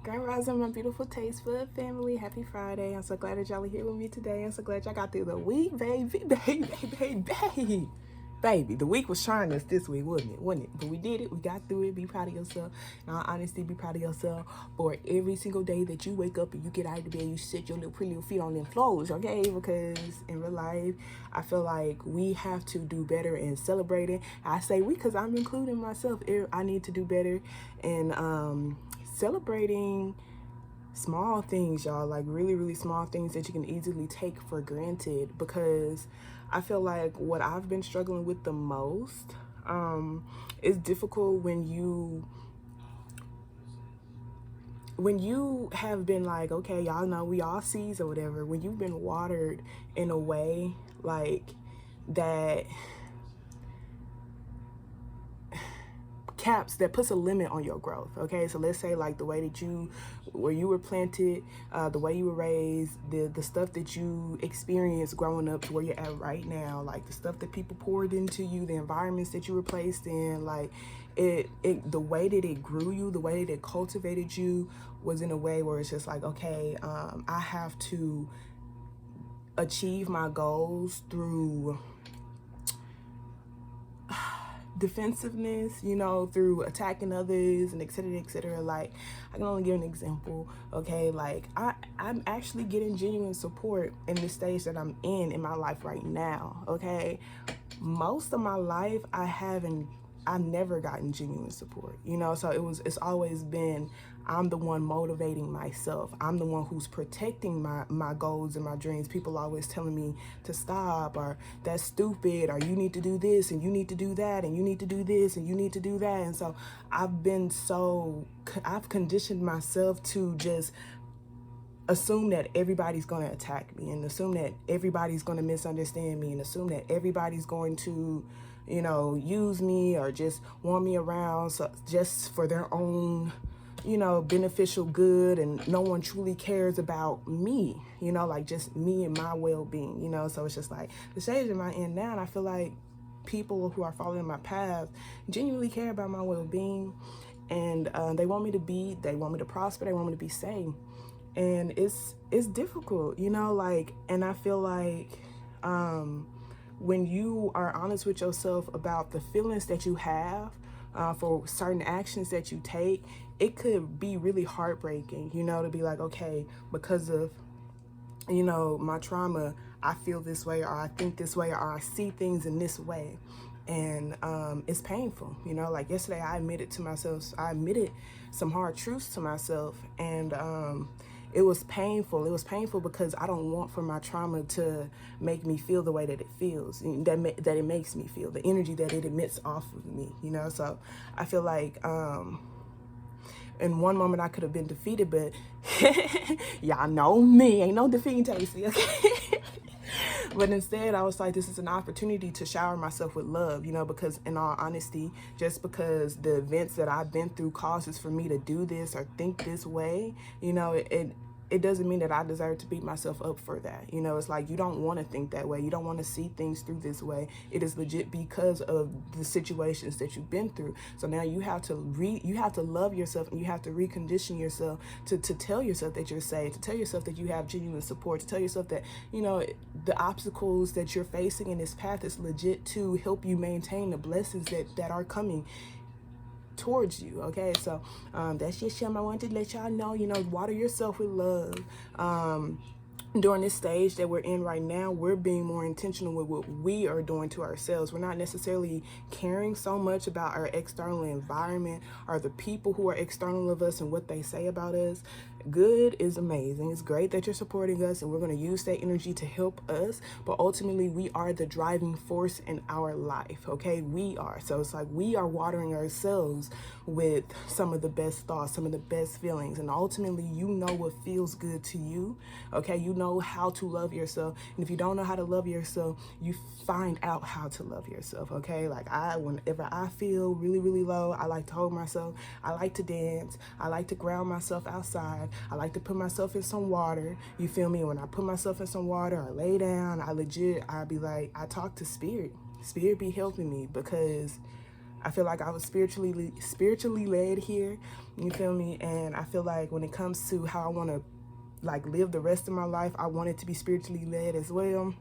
Grand Rising, my beautiful Tasteful family. Happy Friday. I'm so glad that y'all are here with me today. I'm so glad y'all got through the week, baby. Baby, the week was trying us this week, wasn't it? But we did it. We got through it. Be proud of yourself. In all honesty, be proud of yourself for every single day that you wake up and you get out of the bed, you sit your little pretty little feet on them floors, okay? Because in real life, I feel like we have to do better in celebrating. I say we because I'm including myself. I need to do better and celebrating small things, y'all, like really small things that you can easily take for granted, because I feel like what I've been struggling with the most is difficult when you have been like, okay, y'all know we all seas or whatever, when you've been watered in a way like that that puts a limit on your growth. Okay, so let's say like the way that where you were planted, the way you were raised, the stuff that you experienced growing up to where you're at right now, like the stuff that people poured into you, the environments that you were placed in, like the way that it grew you, the way that it cultivated you was in a way where it's just like, okay, I have to achieve my goals through defensiveness, through attacking others and etc. Like, I can only give an example, okay? Like, I'm actually getting genuine support in the stage that I'm in my life right now, okay? Most of my life, I've never gotten genuine support, so it's always been, I'm the one motivating myself. I'm the one who's protecting my goals and my dreams. People always telling me to stop, or that's stupid, or you need to do this and you need to do that and you need to do this and you need to do that. And so I've conditioned myself to just assume that everybody's going to attack me, and assume that everybody's going to misunderstand me, and assume that everybody's going to use me or just want me around, so just for their own beneficial good, and no one truly cares about me, like just me and my well-being, so it's just like the stage am I in now, and I feel like people who are following my path genuinely care about my well-being, and they want me to prosper, they want me to be safe. And it's difficult, like, and I feel like when you are honest with yourself about the feelings that you have for certain actions that you take, it could be really heartbreaking, to be like, okay, because of my trauma, I feel this way, or I think this way, or I see things in this way. And it's painful, like yesterday I admitted some hard truths to myself, and it was painful. It was painful because I don't want for my trauma to make me feel the way that it feels, that it makes me feel, the energy that it emits off of me, So I feel like in one moment I could have been defeated, but y'all know me, ain't no defeating Tasty, okay? But instead, I was like, this is an opportunity to shower myself with love, because in all honesty, just because the events that I've been through causes for me to do this or think this way, it doesn't mean that I deserve to beat myself up for that. It's like, you don't want to think that way. You don't want to see things through this way. It is legit because of the situations that you've been through. So now you have to love yourself, and you have to recondition yourself to tell yourself that you're safe, to tell yourself that you have genuine support, to tell yourself that, the obstacles that you're facing in this path is legit to help you maintain the blessings that are coming towards you. Okay, so that's just something I wanted to let y'all know. Water yourself with love. During this stage that we're in right now, we're being more intentional with what we are doing to ourselves. We're not necessarily caring so much about our external environment or the people who are external of us and what they say about us. Good is amazing. It's great that you're supporting us, and we're going to use that energy to help us. But ultimately, we are the driving force in our life. Okay, we are. So it's like we are watering ourselves with some of the best thoughts, some of the best feelings, and ultimately, you know what feels good to you. Okay, you know how to love yourself, and if you don't know how to love yourself, you find out how to love yourself. Okay, like whenever I feel really low, I like to hold myself. I like to dance. I like to ground myself outside. I like to put myself in some water. You feel me? When I put myself in some water, I lay down, I be like, I talk to spirit. Spirit be helping me, because I feel like I was spiritually led here. You feel me? And I feel like when it comes to how I want to like live the rest of my life, I want it to be spiritually led as well.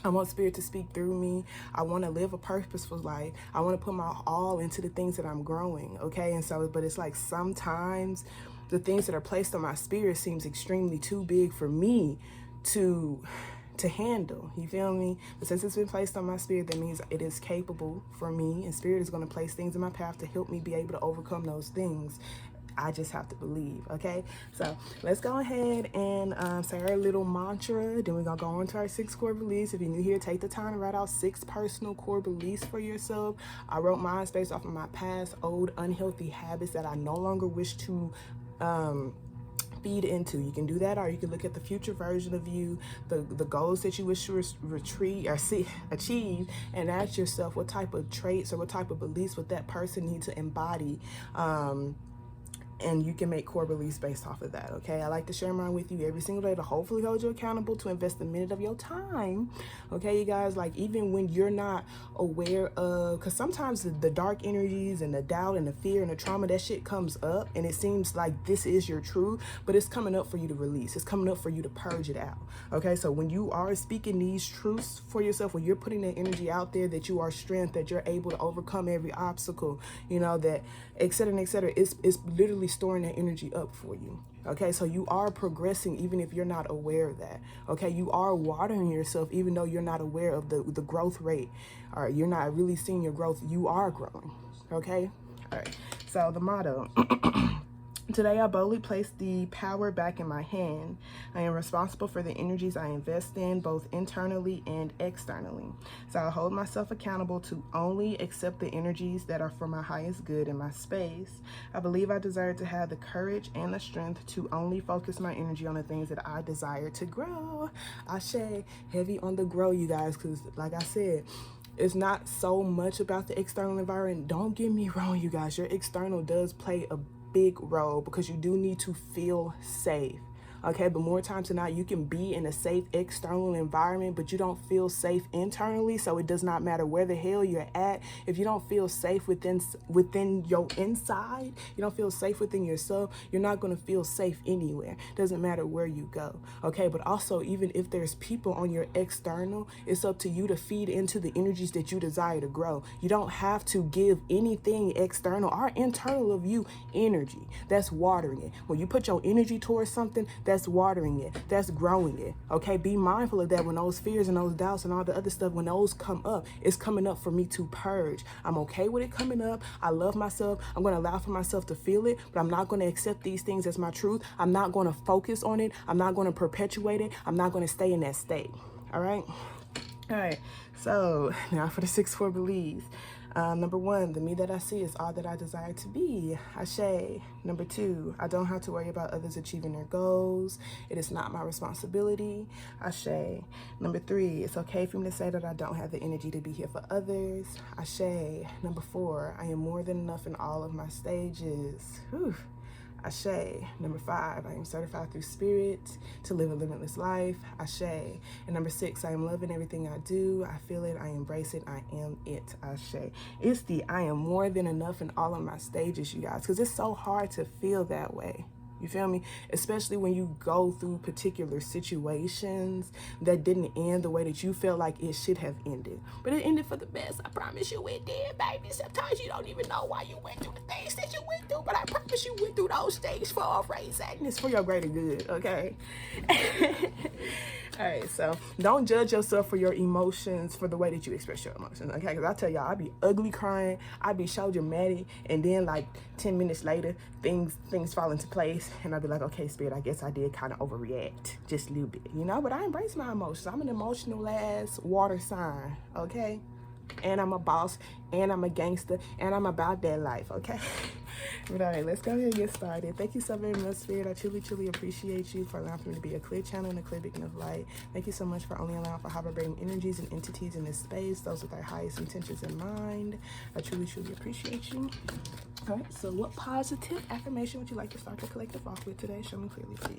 I want spirit to speak through me. I want to live a purposeful life. I want to put my all into the things that I'm growing, okay? And so, but it's like sometimes the things that are placed on my spirit seems extremely too big for me to handle. You feel me? But since it's been placed on my spirit, that means it is capable for me, and spirit is going to place things in my path to help me be able to overcome those things. I just have to believe, okay? So let's go ahead and say our little mantra. Then we're going to go on to our 6 core beliefs. If you're new here, take the time to write out 6 personal core beliefs for yourself. I wrote mine based off of my past old unhealthy habits that I no longer wish to feed into. You can do that, or you can look at the future version of you, the goals that you wish to achieve, and ask yourself what type of traits or what type of beliefs would that person need to embody. And you can make core beliefs based off of that, okay? I like to share mine with you every single day to hopefully hold you accountable to invest a minute of your time, okay, you guys? Like, even when you're not aware of, because sometimes the dark energies and the doubt and the fear and the trauma, that shit comes up, and it seems like this is your truth, but it's coming up for you to release. It's coming up for you to purge it out, okay? So when you are speaking these truths for yourself, when you're putting that energy out there, that you are strength, that you're able to overcome every obstacle, you know, that et cetera, it's literally storing that energy up for you, okay? So you are progressing even if you're not aware of that, okay? You are watering yourself even though you're not aware of the growth rate, or you're not really seeing your growth. You are growing, okay? All right, so the motto. Today, I boldly place the power back in my hand. I am responsible for the energies I invest in, both internally and externally. So I hold myself accountable to only accept the energies that are for my highest good in my space. I believe I deserve to have the courage and the strength to only focus my energy on the things that I desire to grow. Ashe, heavy on the grow, you guys, because like I said, it's not so much about the external environment. Don't get me wrong, you guys. Your external does play a big role because you do need to feel safe, okay? But more times than not, you can be in a safe external environment, but you don't feel safe internally. So it does not matter where the hell you're at. If you don't feel safe within your inside, you don't feel safe within yourself, you're not going to feel safe anywhere. Doesn't matter where you go, okay? But also, even if there's people on your external, it's up to you to feed into the energies that you desire to grow. You don't have to give anything external or internal of you energy. That's watering it. When you put your energy towards something, that's watering it. That's growing it. Okay, be mindful of that. When those fears and those doubts and all the other stuff, when those come up, it's coming up for me to purge. I'm okay with it coming up. I love myself. I'm going to allow for myself to feel it, but I'm not going to accept these things as my truth. I'm not going to focus on it. I'm not going to perpetuate it. I'm not going to stay in that state. All right. All right. So now for the 6 core beliefs. Number 1, the me that I see is all that I desire to be. Ashe. Number 2, I don't have to worry about others achieving their goals. It is not my responsibility. Ashe. Number 3, it's okay for me to say that I don't have the energy to be here for others. Ashe. Number 4, I am more than enough in all of my stages. Whew. Ashe. Number 5, I am certified through spirit to live a limitless life. Ashe. And number 6, I am loving everything I do. I feel it. I embrace it. I am it. Ashe. It's the I am more than enough in all of my stages, you guys, because it's so hard to feel that way. You feel me? Especially when you go through particular situations that didn't end the way that you felt like it should have ended. But it ended for the best. I promise you it did, baby. Sometimes you don't even know why you went through the things that you went through, but I promise you went through those things for a reason. It's for your greater good, okay? All right, so don't judge yourself for your emotions, for the way that you express your emotions, okay? Because I tell y'all, I be ugly crying, I be so dramatic, and then like 10 minutes later, things fall into place, and I'll be like, okay, spirit, I guess I did kind of overreact just a little bit, you know? But I embrace my emotions. I'm an emotional ass water sign, okay? And I'm a boss, and I'm a gangster, and I'm about that life, okay? But all right, let's go ahead and get started. Thank you so very much, Spirit. I truly, truly appreciate you for allowing me to be a clear channel and a clear beacon of light. Thank you so much for only allowing for vibrating energies and entities in this space, those with their highest intentions in mind. I truly, truly appreciate you. All right, so what positive affirmation would you like to start the collective off with today? Show me clearly, please.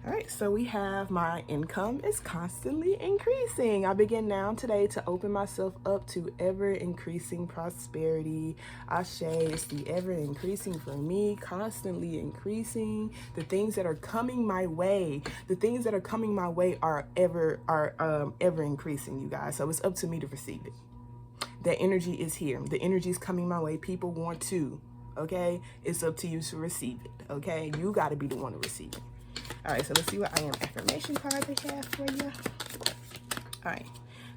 All right, so we have my income is constantly increasing. I begin now today to open myself up to ever increasing prosperity. Ashe, it's the ever increasing for me, constantly increasing. The things that are coming my way, are ever increasing, you guys. So it's up to me to receive it. That energy is here. The energy is coming my way. People want to, okay? It's up to you to receive it, okay? You got to be the one to receive it. All right, so let's see what I am affirmation card they have for you. All right.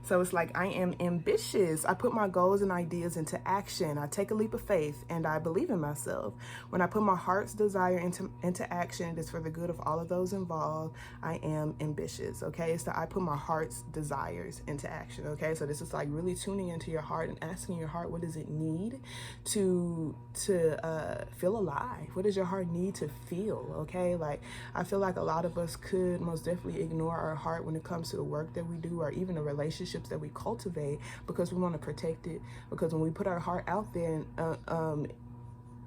So it's like, I am ambitious. I put my goals and ideas into action. I take a leap of faith and I believe in myself. When I put my heart's desire into action, it is for the good of all of those involved. I am ambitious, okay? So I put my heart's desires into action, okay? So this is like really tuning into your heart and asking your heart, what does it need to feel alive? What does your heart need to feel, okay? Like, I feel like a lot of us could most definitely ignore our heart when it comes to the work that we do or even the relationship that we cultivate because we want to protect it. Because when we put our heart out there,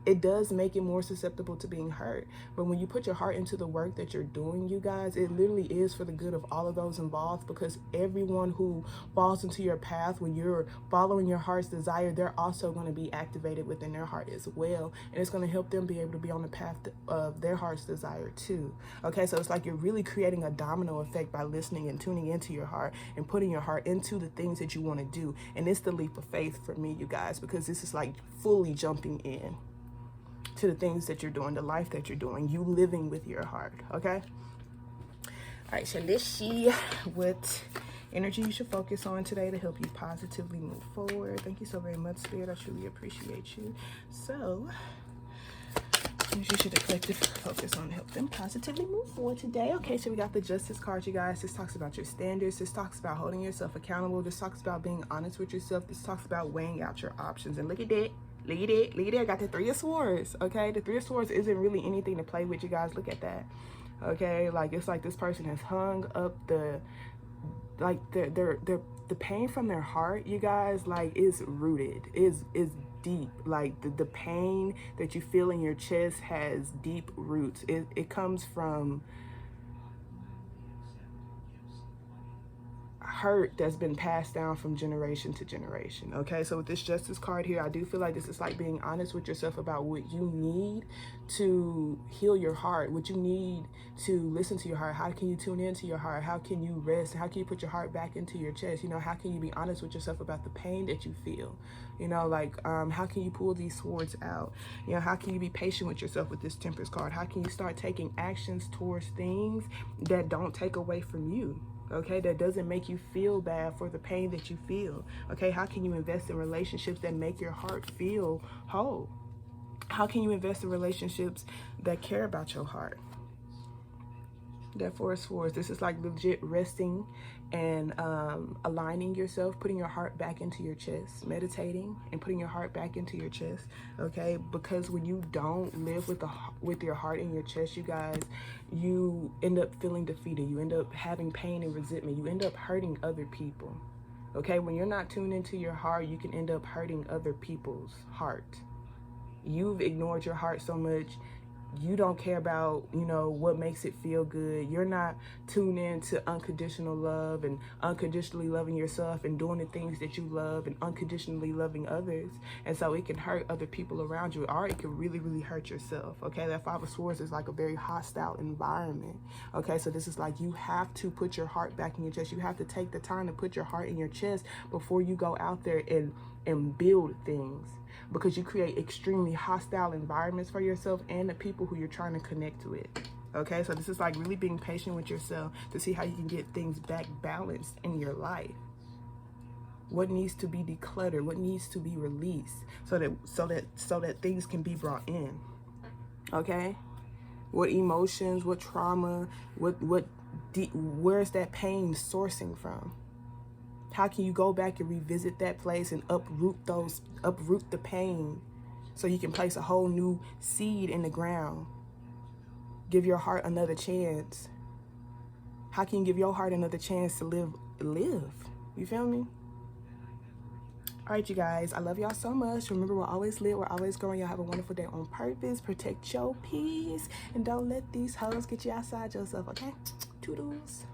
it does make it more susceptible to being hurt. But when you put your heart into the work that you're doing, you guys, it literally is for the good of all of those involved, because everyone who falls into your path, when you're following your heart's desire, they're also going to be activated within their heart as well. And it's going to help them be able to be on the path of their heart's desire too. Okay, so it's like you're really creating a domino effect by listening and tuning into your heart and putting your heart into the things that you want to do. And it's the leap of faith for me, you guys, because this is like fully jumping in to the things that you're doing, the life that you're doing, you living with your heart, okay? All right, so let's see what energy you should focus on today to help you positively move forward. Thank you so very much, Spirit. I truly appreciate you. So, you should collectively focus on to help them positively move forward today. Okay, so we got the Justice card, you guys. This talks about your standards. This talks about holding yourself accountable. This talks about being honest with yourself. This talks about weighing out your options. And look at that. Look at it. Look at it. I got the Three of Swords. Okay, the Three of Swords isn't really anything to play with, you guys. Look at that. Okay, like it's like this person has hung up the pain from their heart, you guys, like is rooted, is deep. Like the pain that you feel in your chest has deep roots. It comes from hurt that's been passed down from generation to generation. Okay, so with this Justice card here, I do feel like this is like being honest with yourself about what you need to heal your heart, what you need to listen to your heart. How can you tune into your heart? How can you rest? How can you put your heart back into your chest? You know, how can you be honest with yourself about the pain that you feel? You know, like how can you pull these swords out? You know, how can you be patient with yourself with this Temperance card? How can you start taking actions towards things that don't take away from you? Okay, that doesn't make you feel bad for the pain that you feel. Okay, how can you invest in relationships that make your heart feel whole? How can you invest in relationships that care about your heart? That Four of Swords, this is like legit resting and aligning yourself, putting your heart back into your chest, meditating and putting your heart back into your chest, okay? Because when you don't live with your heart in your chest, you guys, you end up feeling defeated. You end up having pain and resentment. You end up hurting other people, okay? When you're not tuned into your heart, you can end up hurting other people's heart. You've ignored your heart so much. You don't care about, you know, what makes it feel good. You're not tuned in to unconditional love and unconditionally loving yourself and doing the things that you love and unconditionally loving others. And so it can hurt other people around you, or it can really, really hurt yourself. Okay, that Five of Swords is like a very hostile environment. Okay, so this is like you have to put your heart back in your chest. You have to take the time to put your heart in your chest before you go out there and build things. Because you create extremely hostile environments for yourself and the people who you're trying to connect with. Okay, so this is like really being patient with yourself to see how you can get things back balanced in your life. What needs to be decluttered? What needs to be released so that things can be brought in? Okay, what emotions, what trauma, where's that pain sourcing from? How can you go back and revisit that place and uproot the pain so you can place a whole new seed in the ground? Give your heart another chance. How can you give your heart another chance to live? You feel me? All right, you guys, I love y'all so much. Remember, we're always lit, we're always growing. Y'all have a wonderful day on purpose. Protect your peace, and don't let these hoes get you outside yourself, okay? Toodles.